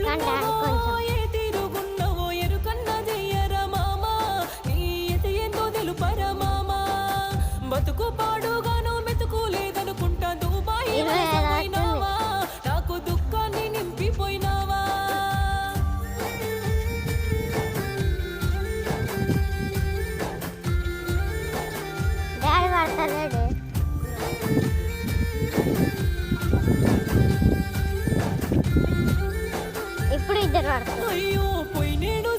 ఎట్లున్నావో ఏ తీరుగున్నావో ఎరుకన్నా చెయ్యరా మామా నీ ఎది ఏందో తెలుపరా మామా బతుకు పాడుగాను మెతుకు లేదనుకుంటా దుబాయ్ పోయినావా నాకు దుఃఖాన్ని నింపిపోయినావా డాడీ పడతలేడు ఇప్పుడు ఇద్దరు పడతారు అయ్యో పోయినేడు